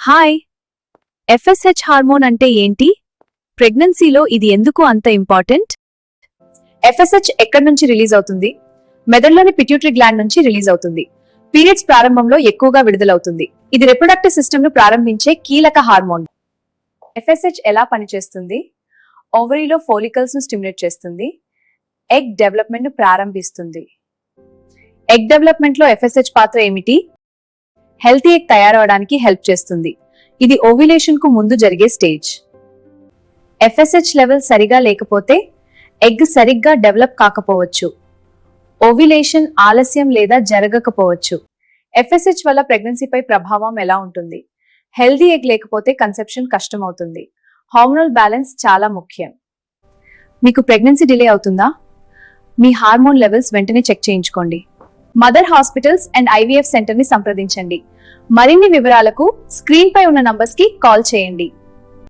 Hi, FSH hormone అంటే ఏంటి? ప్రెగ్నెన్సీలో ఇది ఎందుకు అంత ఇంపార్టెంట్? ఎఫ్ఎస్హెచ్ ఎక్కడి నుంచి రిలీజ్ అవుతుంది? మెదడులోని పిట్యూటరీ గ్లాండ్ నుంచి రిలీజ్ అవుతుంది. పీరియడ్స్ ప్రారంభంలో ఎక్కువగా విడుదలవుతుంది. ఇది రిప్రొడక్టివ్ సిస్టమ్ ను ప్రారంభించే కీలక హార్మోన్. ఎఫ్ఎస్హెచ్ ఎలా పనిచేస్తుంది? ఓవరీలో ఫోలికల్స్ ను స్టిమ్యులేట్ చేస్తుంది. ఎగ్ డెవలప్మెంట్ ను ప్రారంభిస్తుంది. ఎగ్ డెవలప్మెంట్ లో ఎఫ్ఎస్హెచ్ పాత్ర ఏమిటి? హెల్తీ ఎగ్ తయారవడానికి హెల్ప్ చేస్తుంది. ఇది ఓవ్యులేషన్ కు ముందు జరిగే స్టేజ్. ఎఫ్ఎస్హెచ్ లెవెల్ సరిగా లేకపోతే ఎగ్ సరిగ్గా డెవలప్ కాకపోవచ్చు. ఓవ్యులేషన్ ఆలస్యం లేదా జరగకపోవచ్చు. ఎఫ్ఎస్హెచ్ వల్ల ప్రెగ్నెన్సీపై ప్రభావం ఎలా ఉంటుంది? హెల్తీ ఎగ్ లేకపోతే కన్సెప్షన్ కష్టమవుతుంది. హార్మోనల్ బ్యాలెన్స్ చాలా ముఖ్యం. మీకు ప్రెగ్నెన్సీ డిలే అవుతుందా? మీ హార్మోన్ లెవెల్స్ వెంటనే చెక్ చేయించుకోండి. Mother hospitals and IVF centre ని సంప్రదించండి. మరిన్ని వివరాలకు స్క్రీన్ పై ఉన్న నంబర్స్ కి కాల్ చేయండి.